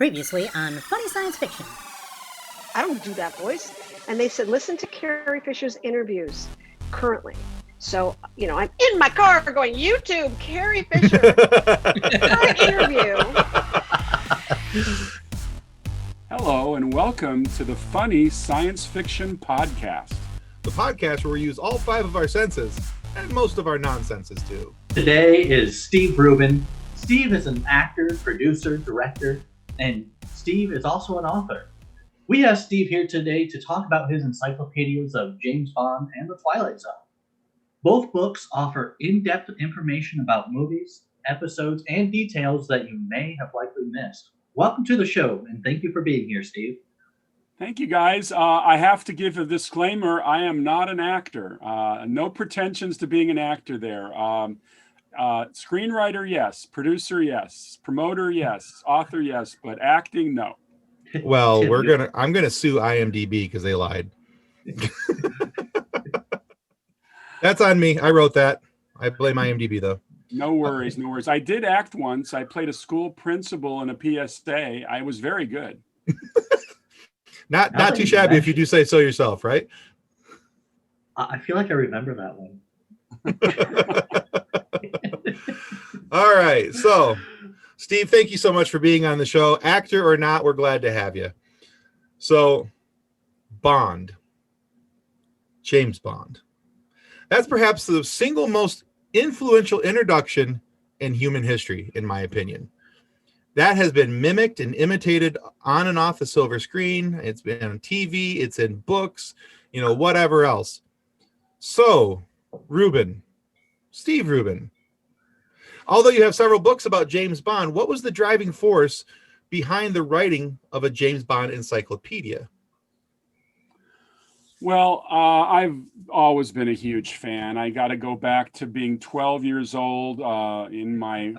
Previously on Funny Science Fiction. I don't do that voice. And they said, listen to Carrie Fisher's interviews currently. So, I'm in my car going, YouTube, Carrie Fisher, current interview. Hello, and welcome to the Funny Science Fiction Podcast. The podcast where we use all 5 of our senses, and most of our non-senses too. Today is Steve Rubin. Steve is an actor, producer, director, and Steve is also an author. We have Steve here today to talk about his encyclopedias of James Bond and the Twilight Zone. Both books offer in-depth information about movies, episodes, and details that you may have likely missed. Welcome to the show, and thank you for being here, Steve. Thank you, guys. I have to give a disclaimer. I am not an actor. No pretensions to being an actor there. Screenwriter, yes. Producer, yes. Promoter, yes. Author, yes. But acting, no. Well, I'm gonna sue IMDb because they lied. That's on me. I wrote that. I blame IMDb though. No worries, no worries. I did act once. I played a school principal in a PSA. I was very good. Not too shabby if you do say so yourself, right? I feel like I remember that one. All right. So, Steve, thank you so much for being on the show. Actor or not, we're glad to have you. So, Bond. James Bond. That's perhaps the single most influential introduction in human history, in my opinion. That has been mimicked and imitated on and off the silver screen. It's been on TV. It's in books, whatever else. So, Steve Rubin, although you have several books about James Bond, what was the driving force behind the writing of a James Bond encyclopedia? Well, I've always been a huge fan. I got to go back to being 12 years old in my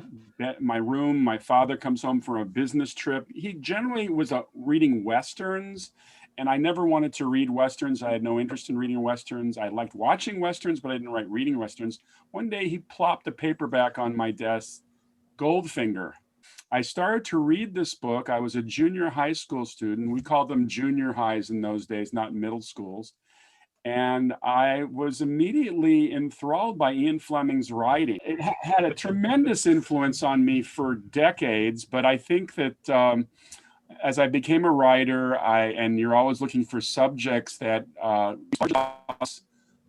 room. My father comes home from a business trip. He generally was reading Westerns, and I never wanted to read Westerns. I had no interest in reading Westerns. I liked watching Westerns, but I didn't like reading Westerns. One day he plopped a paperback on my desk, Goldfinger. I started to read this book. I was a junior high school student. We called them junior highs in those days, not middle schools. And I was immediately enthralled by Ian Fleming's writing. It had a tremendous influence on me for decades, but I think that as I became a writer, and you're always looking for subjects that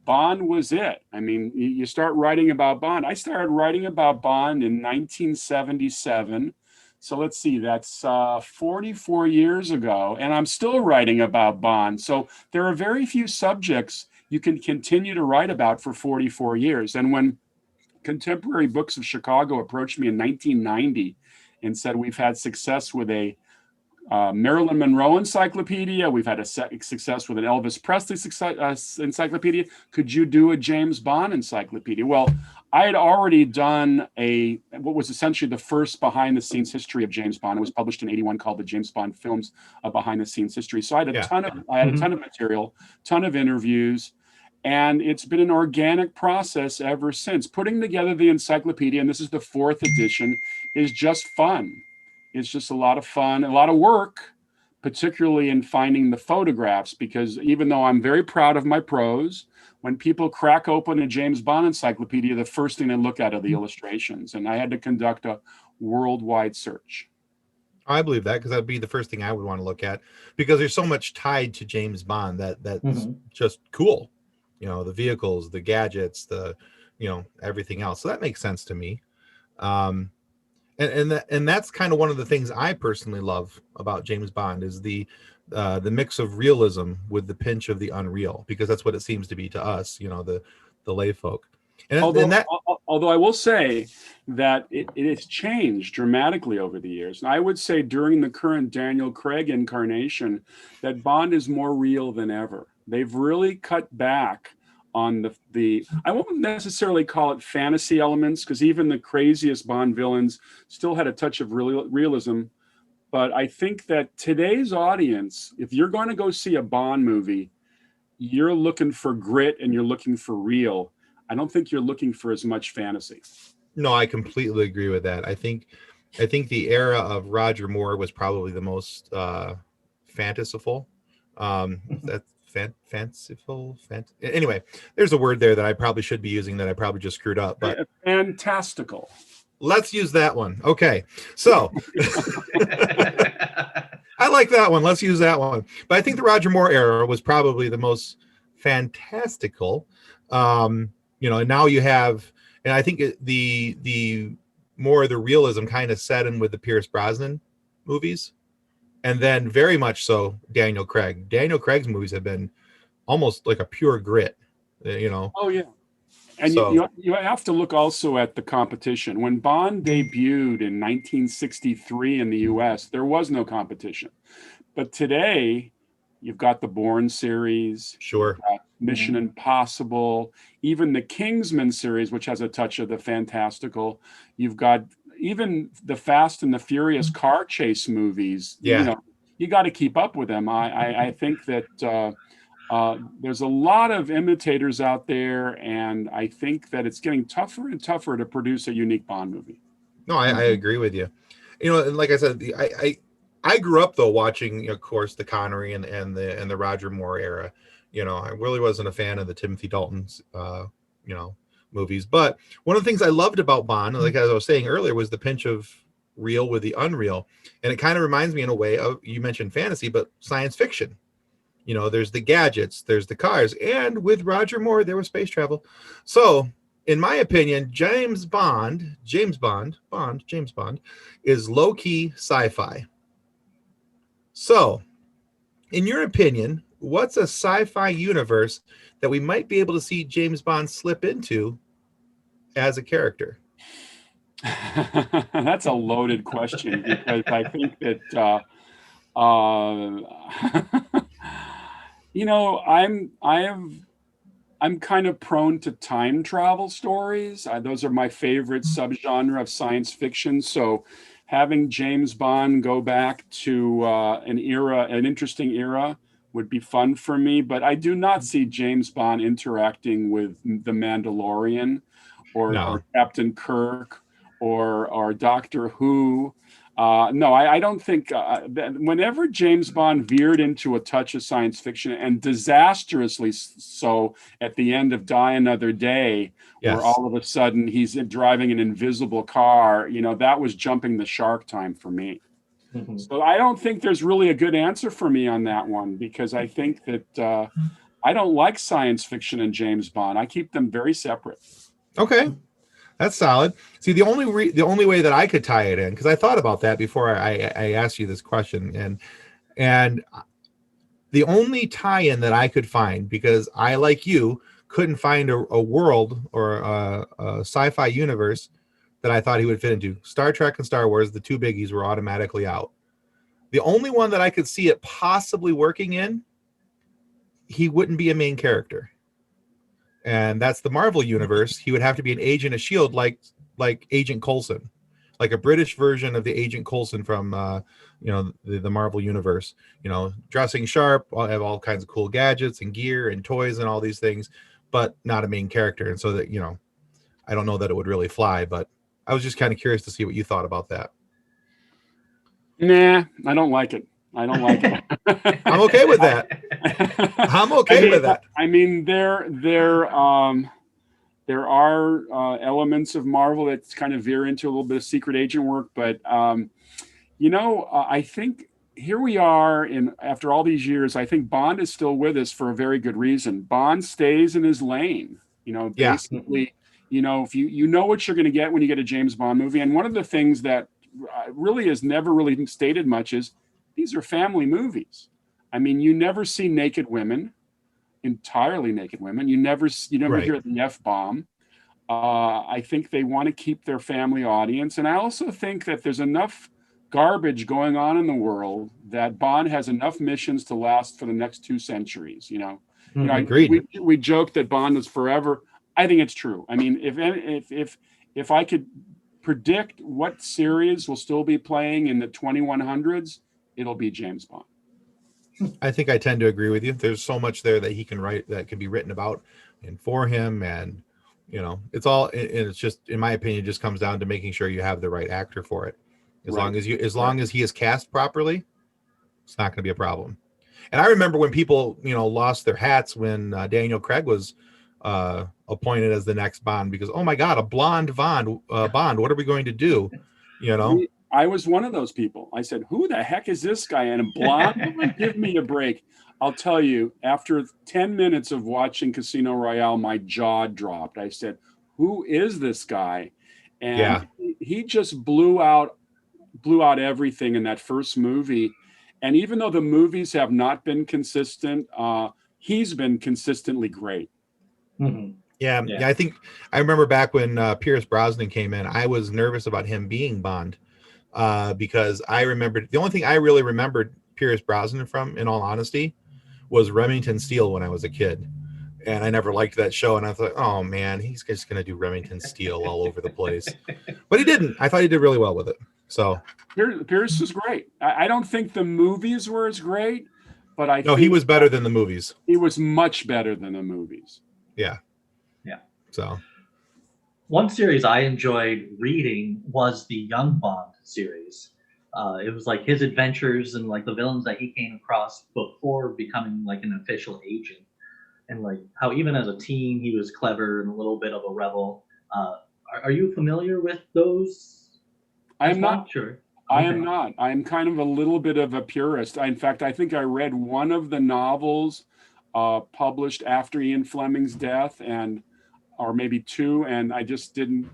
Bond was it. I mean, you start writing about Bond. I started writing about Bond in 1977. So let's see, that's 44 years ago, and I'm still writing about Bond. So there are very few subjects you can continue to write about for 44 years. And when Contemporary Books of Chicago approached me in 1990 and said, we've had success with a Marilyn Monroe encyclopedia, we've had a success with an Elvis Presley encyclopedia, could you do a James Bond encyclopedia? Well, I had already done what was essentially the first behind-the-scenes history of James Bond. It was published in '81 called the James Bond Films, a behind-the-scenes history. So I had a ton of material, ton of interviews, and it's been an organic process ever since. Putting together the encyclopedia, and this is the 4th edition, is just fun. It's just a lot of fun, a lot of work, particularly in finding the photographs, because even though I'm very proud of my prose, when people crack open a James Bond encyclopedia, the first thing they look at are the illustrations. And I had to conduct a worldwide search. I believe that, because that'd be the first thing I would want to look at, because there's so much tied to James Bond that's just cool. The vehicles, the gadgets, everything else. So that makes sense to me. And that's kind of one of the things I personally love about James Bond is the mix of realism with the pinch of the unreal, because that's what it seems to be to us, the lay folk. Although I will say that it has changed dramatically over the years. And I would say during the current Daniel Craig incarnation that Bond is more real than ever. They've really cut back on the I won't necessarily call it fantasy elements, because even the craziest Bond villains still had a touch of realism. But I think that today's audience, if you're going to go see a Bond movie, you're looking for grit and you're looking for real. I don't think you're looking for as much fantasy. No, I completely agree with that. I think I think the era of Roger Moore was probably the most fanciful. That's fanciful. Anyway, there's a word there that I probably should be using that I probably just screwed up. But Fantastical. let's use that one. Okay, so I like that one. Let's use that one. But I think the Roger Moore era was probably the most fantastical. And now you have, and I think the more of the realism kind of set in with the Pierce Brosnan movies, and then very much so Daniel Craig. Daniel Craig's movies have been almost like a pure grit. Oh yeah. And So, you have to look also at the competition. When Bond debuted in 1963 in the US, there was no competition. But today, you've got the Bourne series, sure. Mission Impossible, even the Kingsman series, which has a touch of the fantastical. You've got even the Fast and the Furious car chase movies. Yeah. You got to keep up with them. I think that there's a lot of imitators out there, and I think that it's getting tougher and tougher to produce a unique Bond movie. No, I agree with you. And like I said, I grew up though watching, of course, the Connery and the Roger Moore era. I really wasn't a fan of the Timothy Dalton's movies. But one of the things I loved about Bond, like as I was saying earlier, was the pinch of real with the unreal. And it kind of reminds me in a way of, you mentioned fantasy, but science fiction. There's the gadgets, there's the cars, and with Roger Moore, there was space travel. So, in my opinion, James Bond is low-key sci-fi. So, in your opinion, what's a sci-fi universe that we might be able to see James Bond slip into as a character? That's a loaded question, because I think that I'm kind of prone to time travel stories. Those are my favorite subgenre of science fiction. So having James Bond go back to an interesting era would be fun for me. But I do not see James Bond interacting with the Mandalorian or Captain Kirk or Doctor Who. No, I don't think that whenever James Bond veered into a touch of science fiction, and disastrously so at the end of Die Another Day, yes, where all of a sudden he's driving an invisible car, that was jumping the shark time for me. Mm-hmm. So I don't think there's really a good answer for me on that one, because I think that I don't like science fiction and James Bond. I keep them very separate. Okay. That's solid. See, the only way that I could tie it in, because I thought about that before I asked you this question, and the only tie-in that I could find, because I, like you, couldn't find a world or a sci-fi universe that I thought he would fit into. Star Trek and Star Wars, the two biggies, were automatically out. The only one that I could see it possibly working in, he wouldn't be a main character. And that's the Marvel universe. He would have to be an agent of S.H.I.E.L.D. like Agent Coulson, like a British version of the Agent Coulson from the Marvel universe. Dressing sharp, have all kinds of cool gadgets and gear and toys and all these things, but not a main character. And so that I don't know that it would really fly. But I was just kind of curious to see what you thought about that. Nah, I don't like it. I don't like it. I'm okay with that. I'm okay with that. I mean, there are elements of Marvel that kind of veer into a little bit of secret agent work, but I think here we are after all these years. I think Bond is still with us for a very good reason. Bond stays in his lane. Basically, if you know what you're going to get when you get a James Bond movie, and one of the things that really is never really stated much is these are family movies. I mean, you never see naked women, entirely naked women. You never right. hear the F-bomb. I think they want to keep their family audience. And I also think that there's enough garbage going on in the world that Bond has enough missions to last for the next 2 centuries. Agreed. We joke that Bond was forever. I think it's true. I mean, if I could predict what series will still be playing in the 2100s, it'll be James Bond. I think I tend to agree with you. There's so much there that he can write, that can be written about and for him. And, it's all, and it's just, in my opinion, it just comes down to making sure you have the right actor for it. As Right. long as he is cast properly, it's not going to be a problem. And I remember when people, lost their hats when Daniel Craig was appointed as the next Bond, because, oh my God, a blonde Bond, what are we going to do? I was one of those people. I said, who the heck is this guy? And a blonde? Give me a break. I'll tell you, after 10 minutes of watching Casino Royale, my jaw dropped. I said, who is this guy? And he just blew out everything in that first movie. And even though the movies have not been consistent, he's been consistently great. Mm-hmm. Yeah, I think I remember back when Pierce Brosnan came in, I was nervous about him being Bond because I remembered the only thing I really remembered Pierce Brosnan from, in all honesty, was Remington Steele when I was a kid. And I never liked that show. And I thought, oh man, he's just going to do Remington Steele all over the place. But he didn't. I thought he did really well with it. So Pierce was great. I don't think the movies were as great, but I think he was better than the movies. He was much better than the movies. Yeah. So one series I enjoyed reading was the Young Bond series. It was like his adventures and like the villains that he came across before becoming like an official agent, and like how even as a teen he was clever and a little bit of a rebel. Are you familiar with those? I am not. Sure. I am not. I'm kind of a little bit of a purist. In fact, I think I read one of the novels published after Ian Fleming's death, or maybe two, and I just didn't.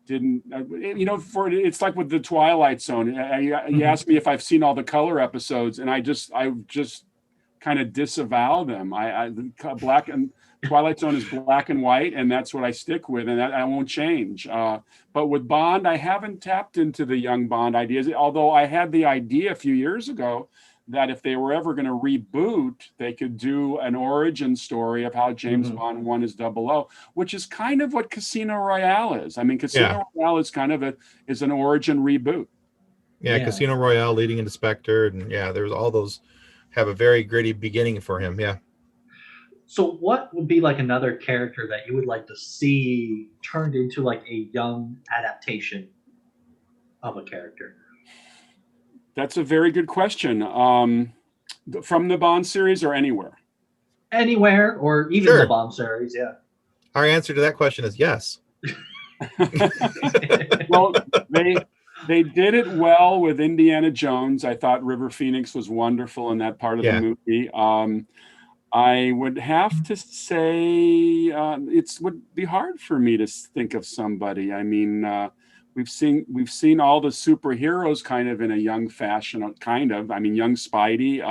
It's like with the Twilight Zone. You asked me if I've seen all the color episodes, and I just kind of disavow them. Twilight Zone is black and white, and that's what I stick with, and that I won't change. But with Bond, I haven't tapped into the young Bond ideas, although I had the idea a few years ago that if they were ever going to reboot, they could do an origin story of how James Bond won his 000, which is kind of what Casino Royale is. I mean, Casino Royale is kind of is an origin reboot. Yeah, Casino Royale leading into Spectre, and there's all those have a very gritty beginning for him. Yeah. So what would be like another character that you would like to see turned into like a young adaptation of a character? That's a very good question. From the Bond series or anywhere? Anywhere, or even the Bond series, yeah. Our answer to that question is yes. Well, they did it well with Indiana Jones. I thought River Phoenix was wonderful in that part of the movie. I would have to say it would be hard for me to think of somebody. I mean, we've seen all the superheroes kind of in a young fashion, kind of. I mean, young Spidey,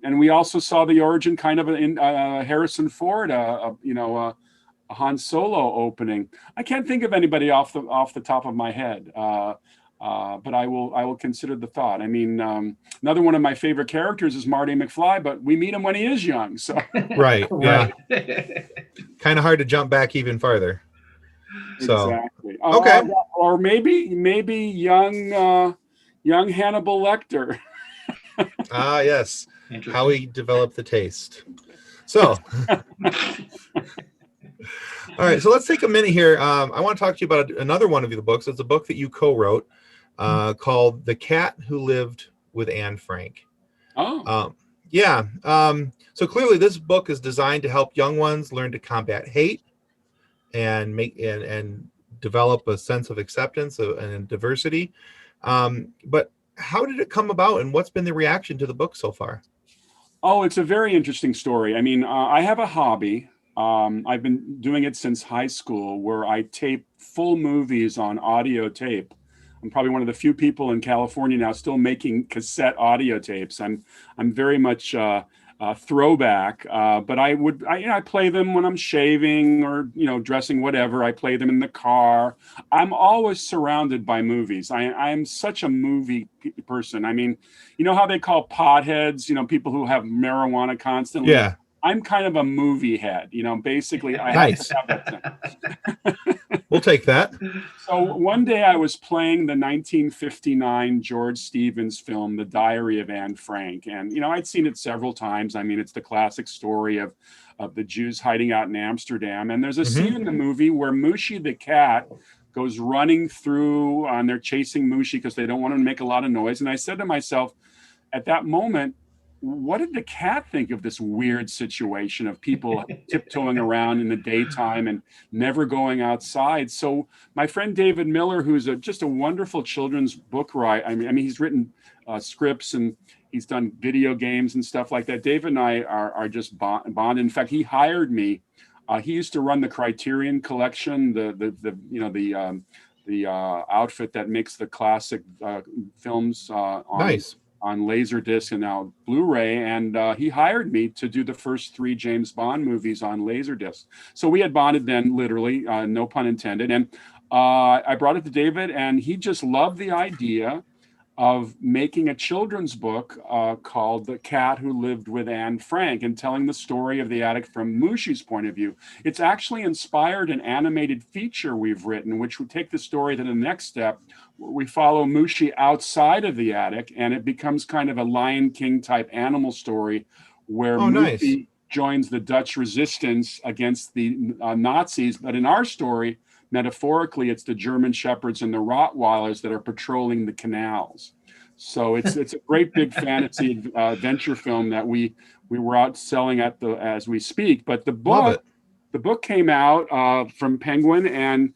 and we also saw the origin kind of in Harrison Ford, a Han Solo opening. I can't think of anybody off the top of my head. But I will consider the thought. I mean, another one of my favorite characters is Marty McFly, but we meet him when he is young. So right. Kind of hard to jump back even farther. So exactly. Okay. Or maybe young Hannibal Lecter. Yes. How he developed the taste. So. All right, so let's take a minute here. I want to talk to you about another one of the books. It's a book that you co-wrote called "The Cat Who Lived with Anne Frank." Oh, so clearly, this book is designed to help young ones learn to combat hate and develop a sense of acceptance and diversity. But how did it come about, and what's been the reaction to the book so far? Oh, it's a very interesting story. I mean, I have a hobby. I've been doing it since high school, where I tape full movies on audio tape. I'm probably one of the few people in California now still making cassette audio tapes. I'm very much throwback, but I play them when I'm shaving or dressing, whatever. I play them in the car. I'm always surrounded by movies. I'm such a movie person. I mean, you know how they call potheads, people who have marijuana constantly. Yeah. I'm kind of a movie head, basically. I nice. have to have that thing. We'll take that. So one day I was playing the 1959 George Stevens film, The Diary of Anne Frank. And, I'd seen it several times. I mean, it's the classic story of the Jews hiding out in Amsterdam. And there's a scene in the movie where Mushi the cat goes running through, and they're chasing Mushi because they don't want him to make a lot of noise. And I said to myself, at that moment, what did the cat think of this weird situation of people tiptoeing around in the daytime and never going outside? So my friend David Miller, who's just a wonderful children's book writer, I mean, he's written scripts and he's done video games and stuff like that. David and I are just bonded. In fact, he hired me. He used to run the Criterion Collection, the outfit that makes the classic films on Laserdisc and now Blu-ray, and he hired me to do the first 3 James Bond movies on Laserdisc. So we had bonded then, literally, no pun intended. And I brought it to David, and he just loved the idea of making a children's book called The Cat Who Lived with Anne Frank, and telling the story of the attic from Mushi's point of view. It's actually inspired an animated feature we've written, which would take the story to the next step. We follow Mushi outside of the attic, and it becomes kind of a Lion King type animal story where Mushi joins the Dutch resistance against the Nazis. But in our story, metaphorically, it's the German Shepherds and the Rottweilers that are patrolling the canals. So it's a great big fantasy adventure film that we were out selling as we speak. But the book came out from Penguin, and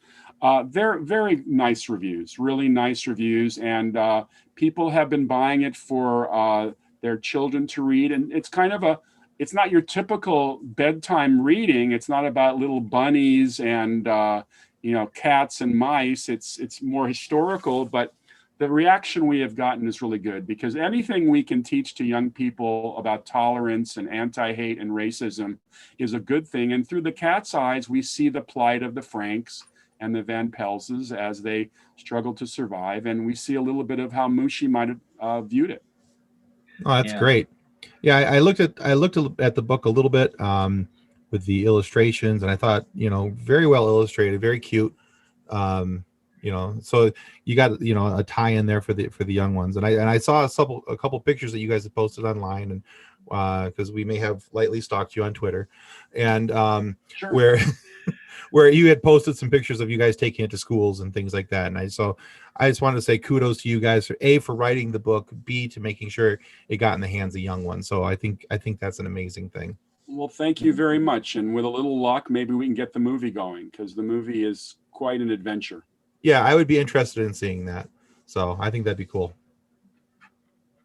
they're very nice reviews, really nice reviews, and people have been buying it for their children to read. And it's kind of it's not your typical bedtime reading. It's not about little bunnies and cats and mice. It's more historical, but the reaction we have gotten is really good, because anything we can teach to young people about tolerance and anti-hate and racism is a good thing. And through the cat's eyes, we see the plight of the Franks and the Van Pelses as they struggle to survive. And we see a little bit of how Mushi might have viewed it. Oh, that's great. Yeah, I looked at the book a little bit with the illustrations, and I thought, very well illustrated, very cute. So you got a tie in there for the young ones, and I saw a couple pictures that you guys have posted online, and because we may have lightly stalked you on Twitter, and Sure. where you had posted some pictures of you guys taking it to schools and things like that. And I just wanted to say kudos to you guys for writing the book, B, to making sure it got in the hands of young ones. So I think that's an amazing thing. Well, thank you very much. And with a little luck, maybe we can get the movie going, because the movie is quite an adventure. Yeah, I would be interested in seeing that. So I think that'd be cool.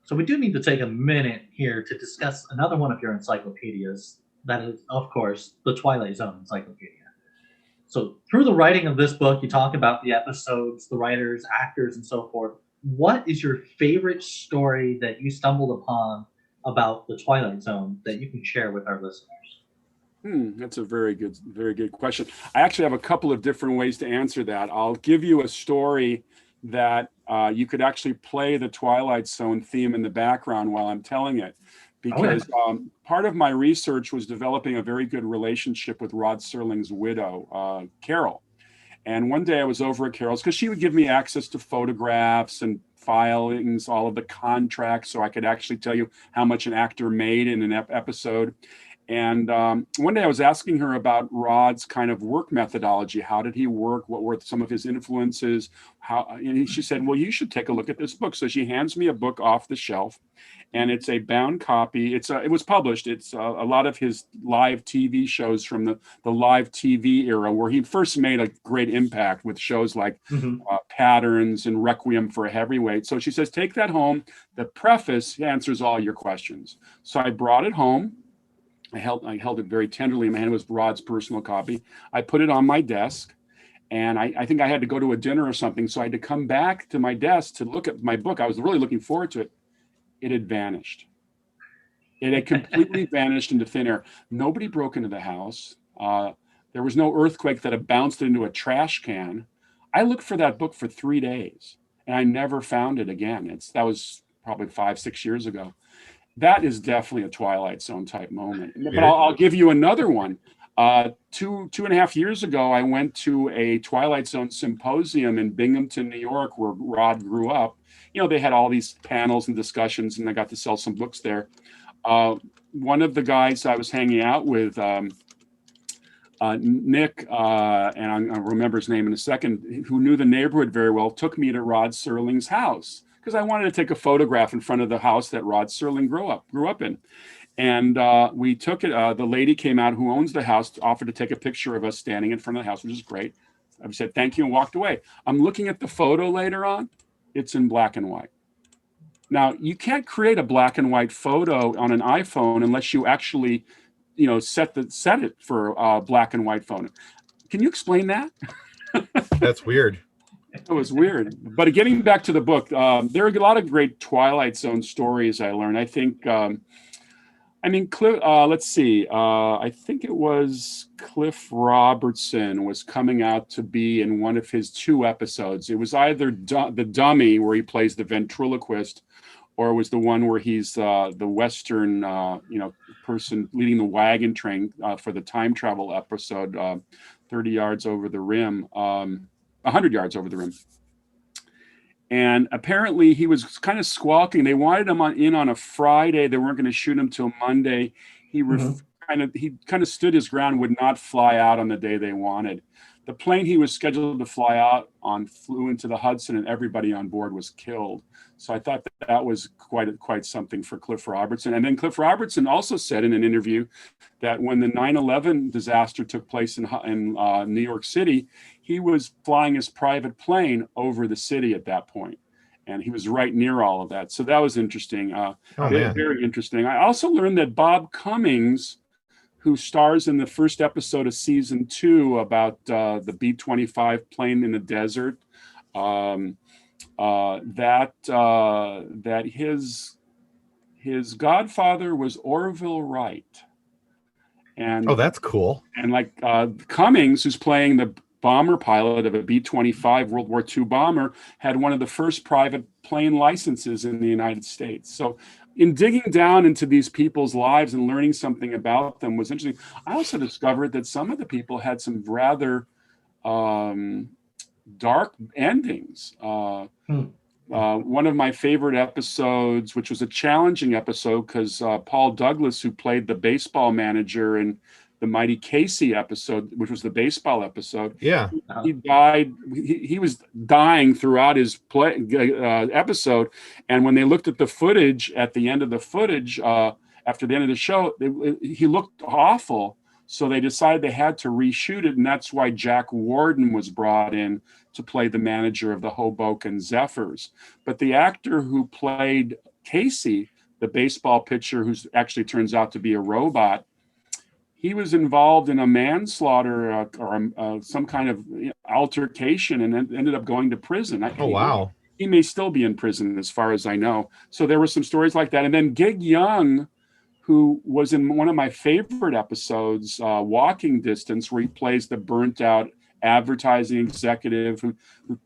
So we do need to take a minute here to discuss another one of your encyclopedias. That is, of course, the Twilight Zone Encyclopedia. So through the writing of this book, you talk about the episodes, the writers, actors, and so forth. What is your favorite story that you stumbled upon about the Twilight Zone that you can share with our listeners? That's a very good question. I actually have a couple of different ways to answer that. I'll give you a story that you could actually play the Twilight Zone theme in the background while I'm telling it, because part of my research was developing a very good relationship with Rod Serling's widow, Carol. And one day I was over at Carol's, because she would give me access to photographs and filings, all of the contracts, so I could actually tell you how much an actor made in an episode. And one day I was asking her about Rod's kind of work methodology. How did he work? What were some of his influences? And she said, well, you should take a look at this book. So she hands me a book off the shelf, and it's a bound copy. It was published. It's a lot of his live TV shows from the live TV era, where he first made a great impact with shows like Patterns and Requiem for a Heavyweight. So she says, take that home. The preface answers all your questions. So I brought it home. I held it very tenderly in my hand. It was Rod's personal copy. I put it on my desk, and I think I had to go to a dinner or something, so I had to come back to my desk to look at my book. I was really looking forward to it. It had vanished. It had completely vanished into thin air. Nobody broke into the house. There was no earthquake that had bounced into a trash can. I looked for that book for 3 days, and I never found it again. That was probably 5-6 years ago. That is definitely a Twilight Zone type moment. But I'll give you another one. 2.5 years ago, I went to a Twilight Zone symposium in Binghamton, New York, where Rod grew up. They had all these panels and discussions, and I got to sell some books there. One of the guys I was hanging out with Nick, and I'll remember his name in a second, who knew the neighborhood very well, took me to Rod Serling's house because I wanted to take a photograph in front of the house that Rod Serling grew up in. And we took it. The lady came out who owns the house, offered to take a picture of us standing in front of the house, which is great. I said, thank you, and walked away. I'm looking at the photo later on. It's in black and white. Now, you can't create a black and white photo on an iPhone unless you actually, set it for black and white photo. Can you explain that? That's weird. It was weird. But getting back to the book, there are a lot of great Twilight Zone stories I learned. I think, let's see. I think it was Cliff Robertson was coming out to be in one of his 2 episodes. It was either The Dummy, where he plays the ventriloquist, or it was the one where he's the Western, person leading the wagon train for the time travel episode, 30 yards over the rim, 100 yards over the rim. And apparently he was kind of squawking. They wanted him in on a Friday. They weren't going to shoot him till Monday. He kind of stood his ground, would not fly out on the day they wanted. The plane he was scheduled to fly out on flew into the Hudson, and everybody on board was killed. So I thought that was quite something for Cliff Robertson. And then Cliff Robertson also said in an interview that when the 9/11 disaster took place in New York City, he was flying his private plane over the city at that point, and he was right near all of that. So that was interesting. Very interesting. I also learned that Bob Cummings, who stars in the first episode of season 2 about the B-25 plane in the desert, that his godfather was Orville Wright. And that's cool. And Cummings, who's playing the bomber pilot of a B-25 World War II bomber, had one of the first private plane licenses in the United States. So in digging down into these people's lives and learning something about them was interesting. I also discovered that some of the people had some rather dark endings. One of my favorite episodes, which was a challenging episode because Paul Douglas, who played the baseball manager in the Mighty Casey episode, which was the baseball episode. Yeah. He died. He was dying throughout his episode. And when they looked at the footage at the end of the footage, after the end of the show, he looked awful. So they decided they had to reshoot it. And that's why Jack Warden was brought in to play the manager of the Hoboken Zephyrs. But the actor who played Casey, the baseball pitcher, who actually turns out to be a robot, he was involved in a manslaughter or some kind of altercation and ended up going to prison. Wow. He may still be in prison as far as I know. So there were some stories like that. And then Gig Young, who was in one of my favorite episodes, Walking Distance, where he plays the burnt out advertising executive who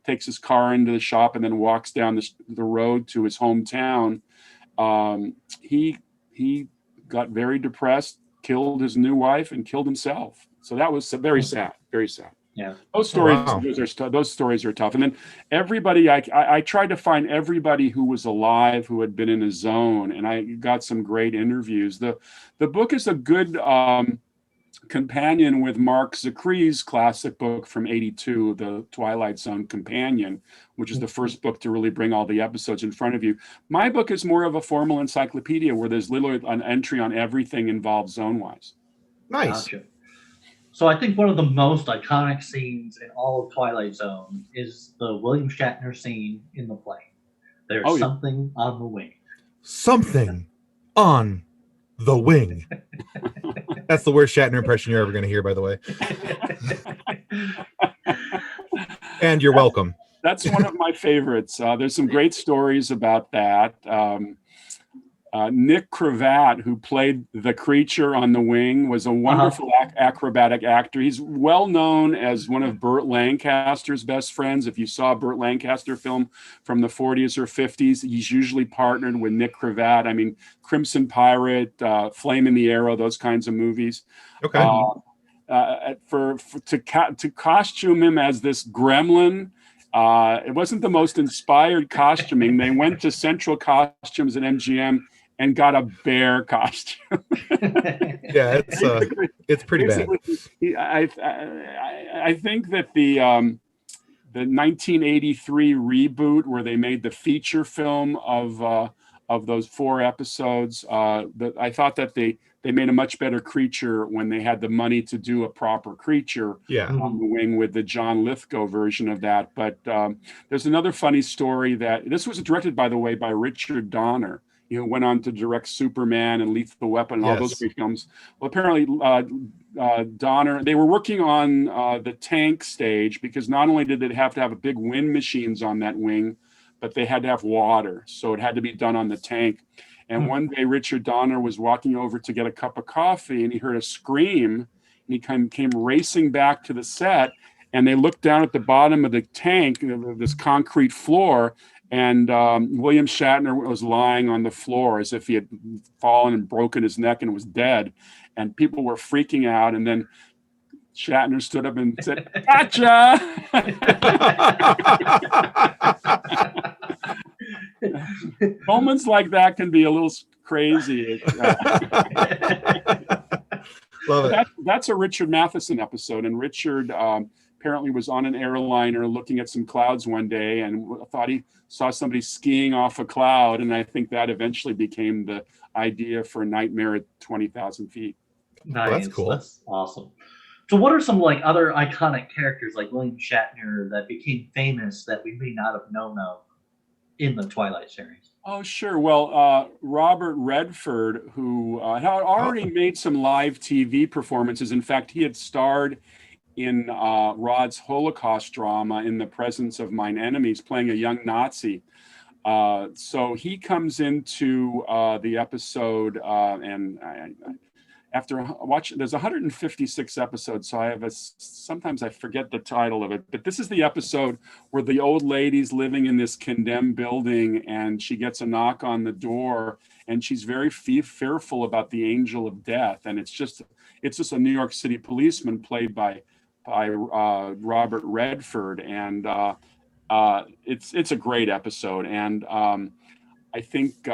takes his car into the shop and then walks down the road to his hometown. He got very depressed, killed his new wife, and killed himself. So that was very sad, very sad. Yeah, those stories, those stories are tough. And then everybody, I tried to find everybody who was alive who had been in a zone, and I got some great interviews. The book is a good companion with Mark Zakri's classic book from '82, The Twilight Zone Companion, which is the first book to really bring all the episodes in front of you. My book is more of a formal encyclopedia where there's literally an entry on everything involved zone-wise. Nice. Gotcha. So I think one of the most iconic scenes in all of Twilight Zone is the William Shatner scene in the plane. There's something on the wing. Something on the wing. That's the worst Shatner impression you're ever going to hear, by the way. And you're welcome. That's one of my favorites. There's some great stories about that. Nick Cravat, who played the creature on the wing, was a wonderful acrobatic actor. He's well known as one of Burt Lancaster's best friends. If you saw a Burt Lancaster film from the 40s or 50s, he's usually partnered with Nick Cravat. I mean, Crimson Pirate, Flame in the Arrow, those kinds of movies. Okay. To costume him as this gremlin, it wasn't the most inspired costuming. They went to Central Costumes at MGM and got a bear costume. Yeah, it's pretty bad. I think that the 1983 reboot, where they made the feature film of those 4 episodes, I thought that they made a much better creature when they had the money to do a proper creature on the wing with the John Lithgow version of that. But there's another funny story that this was directed, by the way, by Richard Donner. Went on to direct Superman and Lethal Weapon and all those great films. Well, apparently Donner, they were working on the tank stage, because not only did they have to have a big wind machines on that wing, but they had to have water. So it had to be done on the tank. And one day Richard Donner was walking over to get a cup of coffee, and he heard a scream, and he came racing back to the set, and they looked down at the bottom of the tank, this concrete floor, and William Shatner was lying on the floor as if he had fallen and broken his neck and was dead. And people were freaking out. And then Shatner stood up and said, "Gotcha!" Moments like that can be a little crazy. Love it. That's a Richard Matheson episode. And Richard apparently was on an airliner looking at some clouds one day and thought he saw somebody skiing off a cloud. And I think that eventually became the idea for Nightmare at 20,000 feet. Nice. Well, that's cool. That's awesome. So what are some other iconic characters like William Shatner that became famous that we may not have known of in the Twilight series? Oh, sure. Well, Robert Redford, who had already made some live TV performances. In fact, he had starred in Rod's Holocaust drama, In the Presence of Mine Enemies, playing a young Nazi. So he comes into the episode, and after watching, there's 156 episodes, so sometimes I forget the title of it, but this is the episode where the old lady's living in this condemned building, and she gets a knock on the door, and she's very fearful about the angel of death, and it's just a New York City policeman played by Robert Redford, and it's a great episode. And I think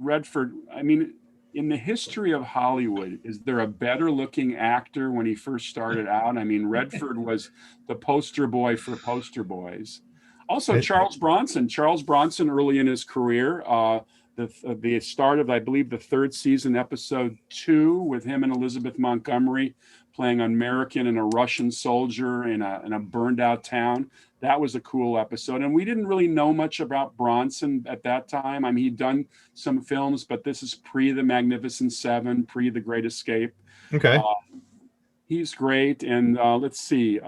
Redford, I mean, in the history of Hollywood, is there a better looking actor when he first started out? I mean, Redford was the poster boy for poster boys. Also, Charles Bronson early in his career, the start of, I believe, the 3rd season, episode 2, with him and Elizabeth Montgomery playing an American and a Russian soldier in a burned out town. That was a cool episode. And we didn't really know much about Bronson at that time. I mean, he'd done some films, but this is pre The Magnificent Seven, pre The Great Escape. Okay. He's great. And let's see,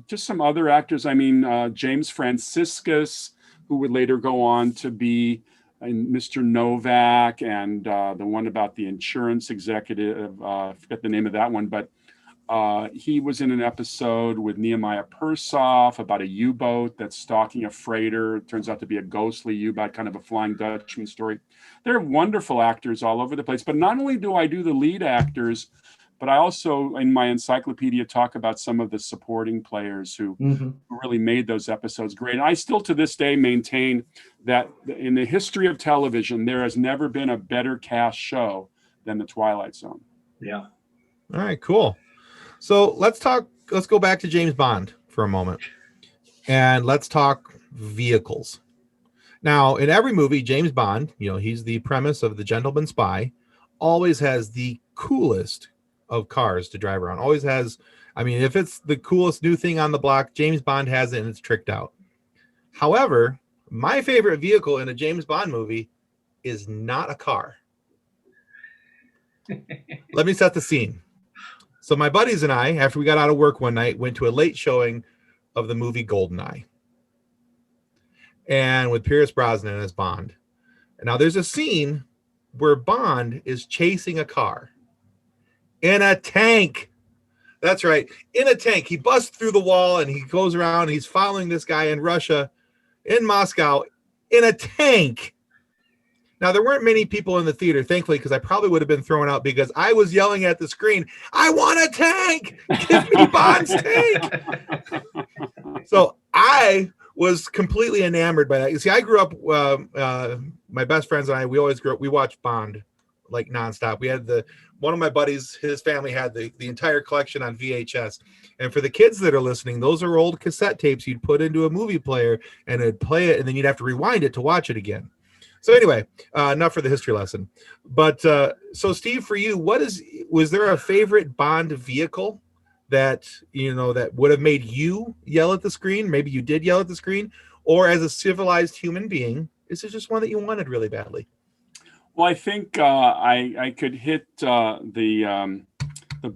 just some other actors. I mean, James Franciscus, who would later go on to be Mr. Novak, and the one about the insurance executive, I forget the name of that one, but he was in an episode with Nehemiah Persoff about a U-boat that's stalking a freighter. It turns out to be a ghostly U-boat, kind of a Flying Dutchman story. They're wonderful actors all over the place. But not only do I do the lead actors, but I also, in my encyclopedia, talk about some of the supporting players who really made those episodes great. And I still, to this day, maintain that in the history of television, there has never been a better cast show than The Twilight Zone. Yeah. All right, cool. So let's go back to James Bond for a moment, and let's talk vehicles. Now, in every movie, James Bond, he's the premise of the gentleman spy, always has the coolest of cars to drive around. Always has, I mean, if it's the coolest new thing on the block, James Bond has it and it's tricked out. However, my favorite vehicle in a James Bond movie is not a car. Let me set the scene. So my buddies and I, after we got out of work one night, went to a late showing of the movie GoldenEye. And with Pierce Brosnan as Bond. And now there's a scene where Bond is chasing a car in a tank. That's right, in a tank. He busts through the wall and he goes around. And he's following this guy in Russia, in Moscow, in a tank. Now, there weren't many people in the theater, thankfully, because I probably would have been thrown out because I was yelling at the screen, I want a tank! Give me Bond's tank! So I was completely enamored by that. You see, I grew up. My best friends and I, we always grew up. We watched Bond like nonstop. We had one of my buddies, his family had the entire collection on VHS. And for the kids that are listening, those are old cassette tapes you'd put into a movie player and it'd play it, and then you'd have to rewind it to watch it again. So anyway, enough for the history lesson. But so Steve, for you, was there a favorite Bond vehicle that that would have made you yell at the screen? Maybe you did yell at the screen, or as a civilized human being, is it just one that you wanted really badly? Well, I think I could hit the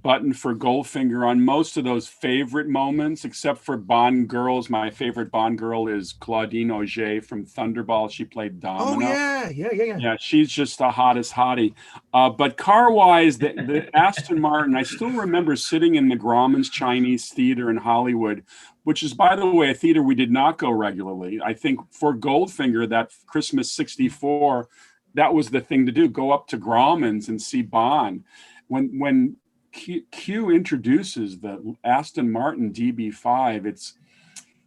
button for Goldfinger on most of those favorite moments, except for Bond girls. My favorite Bond girl is Claudine Auger from Thunderball. She played Domino. Oh yeah. Yeah, she's just the hottest hottie. But car-wise, the Aston Martin, I still remember sitting in the Grauman's Chinese Theater in Hollywood, which is, by the way, a theater we did not go regularly. I think for Goldfinger, that Christmas '64, that was the thing to do, go up to Grauman's and see Bond. When Q introduces the Aston Martin DB5, it's,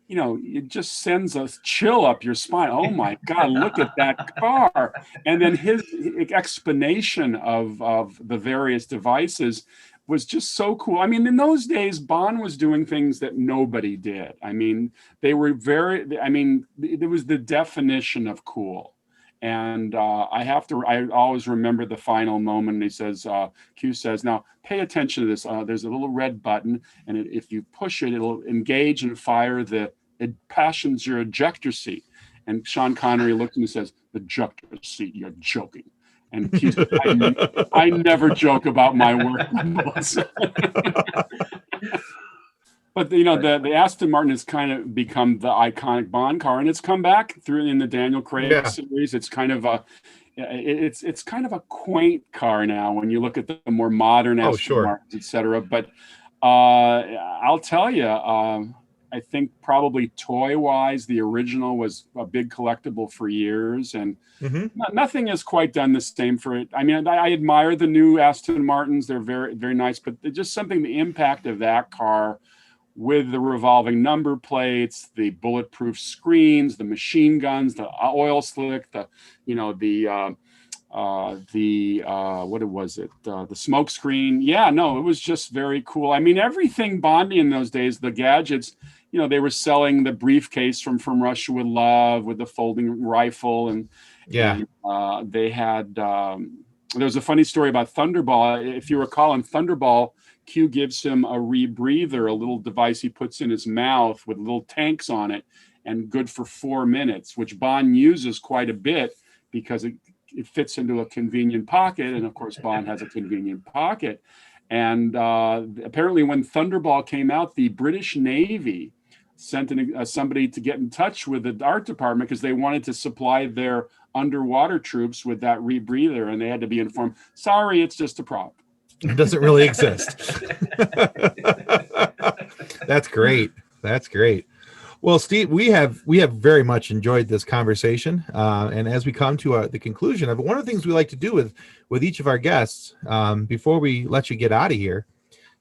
it just sends a chill up your spine. Oh my God, look at that car. And then his explanation of the various devices was just so cool. I mean, in those days, Bond was doing things that nobody did. I mean, it was the definition of cool. And I always remember the final moment. He says, Q says, now pay attention to this. There's a little red button, and if you push it, it'll engage and fire it passenger ejector seat. And Sean Connery looks and says, ejector seat, you're joking. And Q says, I never joke about my work. But the Aston Martin has kind of become the iconic Bond car, and it's come back through in the Daniel Craig series. It's kind of it's kind of a quaint car now when you look at the more modern Aston Martins, etc. But I'll tell you, I think probably toy-wise, the original was a big collectible for years, and nothing has quite done the same for it. I mean, I admire the new Aston Martins; they're very, very nice, but just something, the impact of that car, with the revolving number plates, the bulletproof screens, the machine guns, the oil slick, the smoke screen. Yeah, no, it was just very cool. I mean, everything Bondy in those days, the gadgets, they were selling the briefcase from Russia with Love with the folding rifle, and they had. There was a funny story about Thunderball. If you recall, in Thunderball, Q gives him a rebreather, a little device he puts in his mouth with little tanks on it, and good for 4 minutes, which Bond uses quite a bit because it fits into a convenient pocket. And of course, Bond has a convenient pocket. And apparently when Thunderball came out, the British Navy sent somebody to get in touch with the art department because they wanted to supply their underwater troops with that rebreather. And they had to be informed, sorry, it's just a prop. It doesn't really exist. That's great. That's great. Well, Steve, we have very much enjoyed this conversation. And as we come to the conclusion of it, one of the things we like to do with each of our guests before we let you get out of here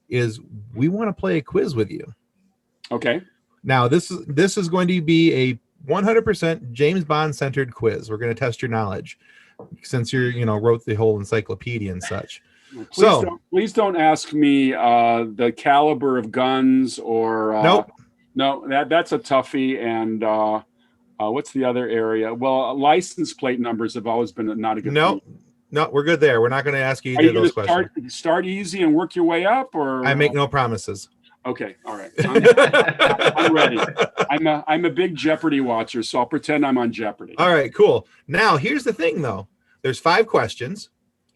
is we want to play a quiz with you. Okay. Now, this is going to be a 100% James Bond centered quiz. We're going to test your knowledge since wrote the whole encyclopedia and such. Please don't ask me the caliber of guns or nope. No, that's a toughie. And what's the other area? Well, license plate numbers have always been not a good thing. No, we're good there. We're not going to ask you either of those questions. Start easy and work your way up, or I make no promises. Okay, all right. I'm ready. I'm a big Jeopardy watcher, so I'll pretend I'm on Jeopardy. All right, cool. Now, here's the thing, though. There's 5 questions.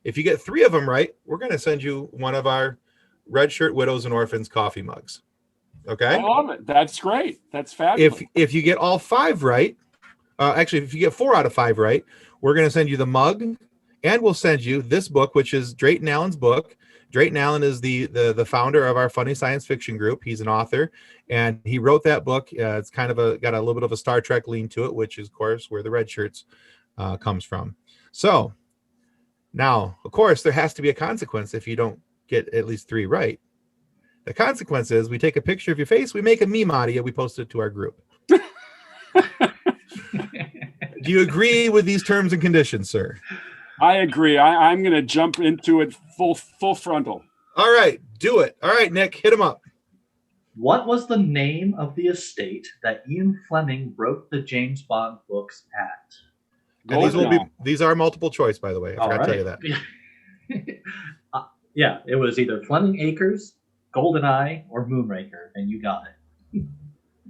If you get 3 of them right, we're going to send you one of our Red Shirt Widows and Orphans coffee mugs. Okay? I love it. That's great. That's fabulous. If you get all 5 right, actually, if you get 4 out of 5 right, we're going to send you the mug, and we'll send you this book, which is Drayton Allen's book. Drayton Allen is the founder of our funny science fiction group. He's an author, and he wrote that book. It's kind of got a little bit of a Star Trek lean to it, which is, of course, where the red shirts comes from. So now, of course, there has to be a consequence if you don't get at least 3 right. The consequence is we take a picture of your face, we make a meme out of you, we post it to our group. Do you agree with these terms and conditions, sir? I agree. I'm going to jump into it full frontal. All right, do it. All right, Nick, hit him up. What was the name of the estate that Ian Fleming wrote the James Bond books at? And these are multiple choice, by the way. I forgot to tell you that. Yeah, it was either Fleming Acres, GoldenEye, or Moonraker, and you got it.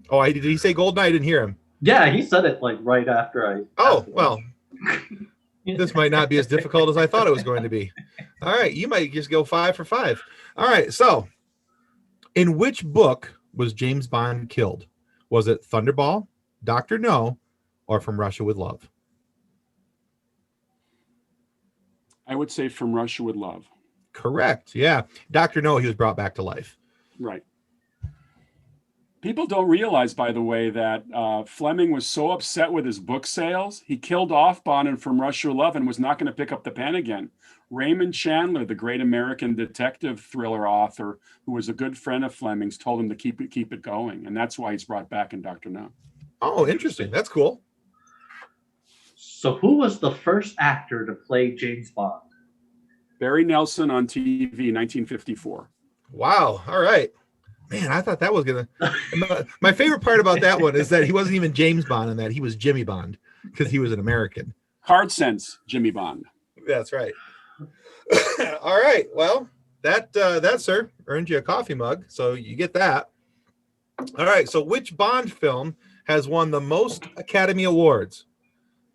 Oh, did he say Goldeneye? I didn't hear him. Yeah, he said it like right after I. Oh, well. This might not be as difficult as I thought it was going to be. All right, you might just go 5 for 5. All right, so in which book was James Bond killed? Was it Thunderball, Dr. No, or From Russia with Love? I would say From Russia with Love. Correct. Yeah. Dr. No, he was brought back to life. Right. People don't realize, by the way, that Fleming was so upset with his book sales, he killed off Bond and From Russia with Love and was not going to pick up the pen again. Raymond Chandler, the great American detective thriller author, who was a good friend of Fleming's, told him to keep it going, and that's why he's brought back in Dr. No. Oh, interesting. That's cool. So, who was the first actor to play James Bond? Barry Nelson on TV, 1954. Wow. All right. Man, I thought that was going to... My favorite part about that one is that he wasn't even James Bond in that. He was Jimmy Bond because he was an American. Hard sense, Jimmy Bond. That's right. All right. Well, that, sir, earned you a coffee mug, so you get that. All right. So which Bond film has won the most Academy Awards?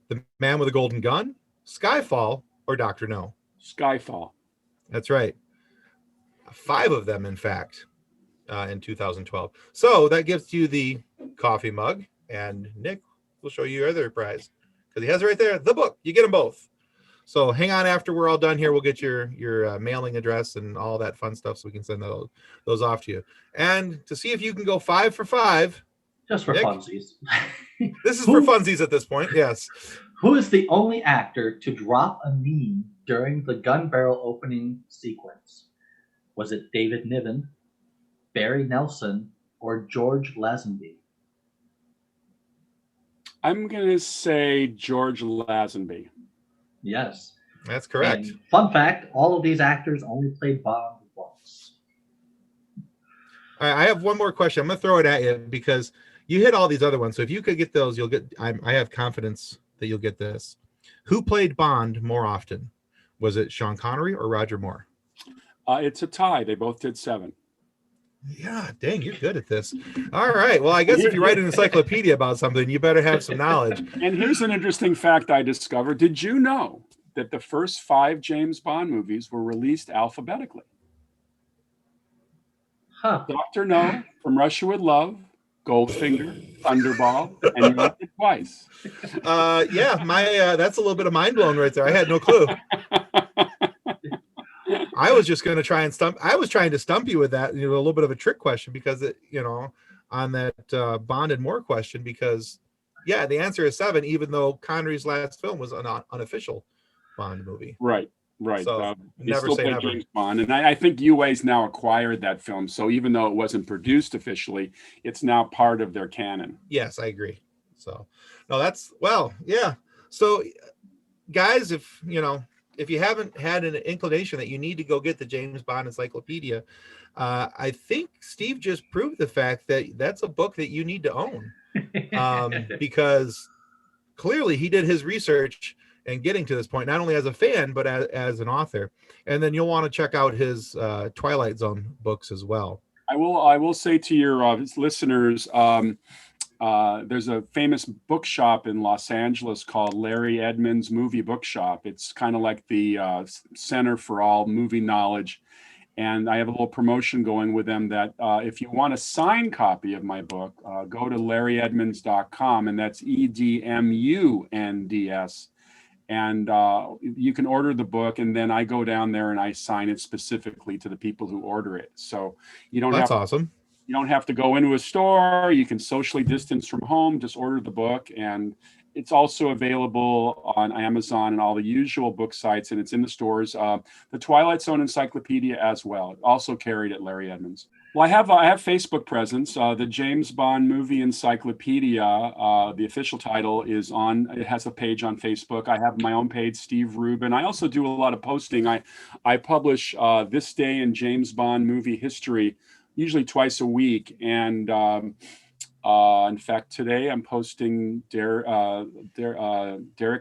The Man with a Golden Gun, Skyfall, or Dr. No? Skyfall. That's right. 5 of them, in fact. In 2012. So that gives you the coffee mug, and Nick will show you your other prize because he has it right there, the book. You get them both. So hang on, after we're all done here, we'll get your mailing address and all that fun stuff so we can send those off to you. And to see if you can go 5 for 5. Just for Nick, funsies. This is for funsies at this point, yes. Who is the only actor to drop a knee during the gun barrel opening sequence? Was it David Niven, Barry Nelson, or George Lazenby? I'm going to say George Lazenby. Yes. That's correct. And fun fact, all of these actors only played Bond once. All right, I have one more question. I'm going to throw it at you because you hit all these other ones. So if you could get those, you'll get... I have confidence that you'll get this. Who played Bond more often? Was it Sean Connery or Roger Moore? It's a tie. They both did 7. Yeah, dang, you're good at this. All right. Well, I guess if you write an encyclopedia about something, you better have some knowledge. And here's an interesting fact I discovered. Did you know that the first 5 James Bond movies were released alphabetically? Huh. Dr. No, From Russia with Love, Goldfinger, Thunderball, and You Loved It Twice. Yeah, that's a little bit of mind blowing right there. I had no clue. I was just going to try and stump. I was trying to stump you with that, a little bit of a trick question because on that Bond and Moore question, because yeah, the answer is 7, even though Connery's last film was an unofficial Bond movie. Right. So Never say never. James Bond, and I think UA's now acquired that film. So even though it wasn't produced officially, it's now part of their canon. Yes, I agree. So no, yeah. So guys, if you haven't had an inclination that you need to go get the James Bond Encyclopedia, I think Steve just proved the fact that that's a book that you need to own, because clearly he did his research and getting to this point, not only as a fan, but as an author. And then you'll want to check out his Twilight Zone books as well. I will say to your listeners, there's a famous bookshop in Los Angeles called Larry Edmunds Movie Bookshop. It's kind of like the center for all movie knowledge. And I have a little promotion going with them that if you want a signed copy of my book, go to larryedmunds.com, and that's EDMUNDS. And you can order the book, and then I go down there and I sign it specifically to the people who order it. So you don't That's awesome. You don't have to go into a store. You can socially distance from home. Just order the book, and it's also available on Amazon and all the usual book sites, and it's in the stores. The Twilight Zone Encyclopedia as well, also carried at Larry Edmunds. Well, I have Facebook presence. The James Bond Movie Encyclopedia, the official title is on. It has a page on Facebook. I have my own page, Steve Rubin. I also do a lot of posting. I publish This Day in James Bond Movie History, usually twice a week. And in fact, today I'm posting Derek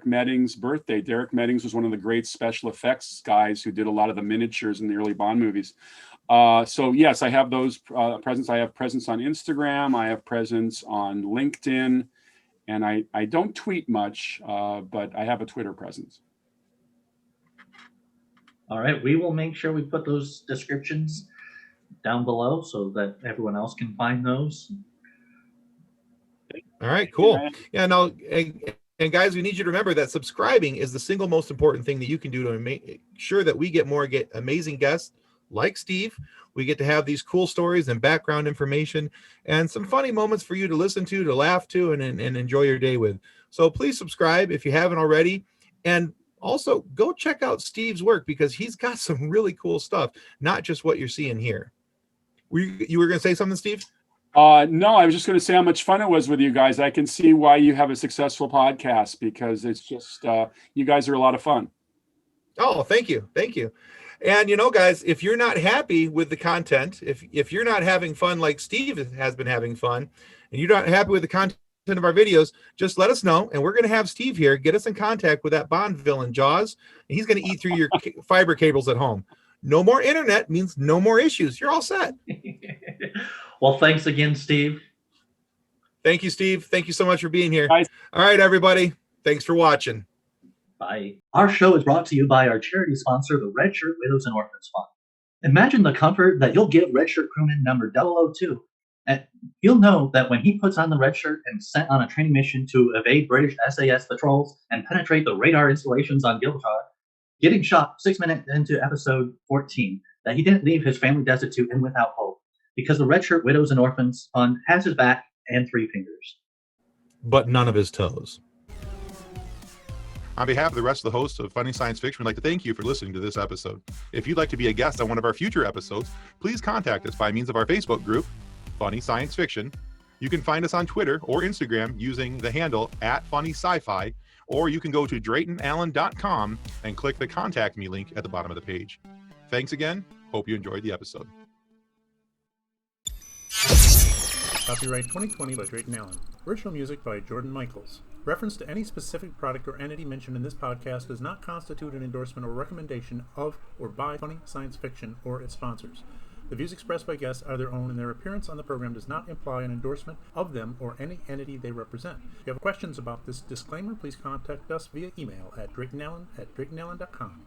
Medding's birthday. Derek Meddings was one of the great special effects guys who did a lot of the miniatures in the early Bond movies. So yes, I have those presence. I have presence on Instagram. I have presence on LinkedIn, and I don't tweet much, but I have a Twitter presence. All right, we will make sure we put those descriptions down below so that everyone else can find those. All right, cool. Yeah, no, and guys, we need you to remember that subscribing is the single most important thing that you can do to make sure that we get amazing guests like Steve. We get to have these cool stories and background information and some funny moments for you to listen to laugh to, and enjoy your day with. So please subscribe if you haven't already. And also go check out Steve's work, because he's got some really cool stuff, not just what you're seeing here. You were going to say something, Steve? No, I was just going to say how much fun it was with you guys. I can see why you have a successful podcast, because it's just, you guys are a lot of fun. Oh, thank you. Thank you. And, guys, if you're not happy with the content, if you're not having fun like Steve has been having fun, and you're not happy with the content of our videos, just let us know. And we're going to have Steve here get us in contact with that Bond villain, Jaws. And he's going to eat through your fiber cables at home. No more internet means no more issues. You're all set. Well, thanks again, Steve. Thank you, Steve. Thank you so much for being here. Bye. All right, everybody. Thanks for watching. Bye. Our show is brought to you by our charity sponsor, the Red Shirt Widows and Orphans Fund. Imagine the comfort that you'll give Red Shirt crewman number 002. And you'll know that when he puts on the red shirt and sent on a training mission to evade British SAS patrols and penetrate the radar installations on Gibraltar, getting shot 6 minutes into episode 14, that he didn't leave his family destitute and without hope, because the Red Shirt Widows and Orphans Fund has his back and 3 fingers. But none of his toes. On behalf of the rest of the hosts of Funny Science Fiction, we'd like to thank you for listening to this episode. If you'd like to be a guest on one of our future episodes, please contact us by means of our Facebook group, Funny Science Fiction. You can find us on Twitter or Instagram using the handle @FunnySciFi, or you can go to DraytonAllen.com and click the Contact Me link at the bottom of the page. Thanks again. Hope you enjoyed the episode. Copyright 2020 by Drayton Allen. Original music by Jordan Michaels. Reference to any specific product or entity mentioned in this podcast does not constitute an endorsement or recommendation of or by Funny Science Fiction or its sponsors. The views expressed by guests are their own, and their appearance on the program does not imply an endorsement of them or any entity they represent. If you have questions about this disclaimer, please contact us via email at DraytonAllen@DraytonAllen.com.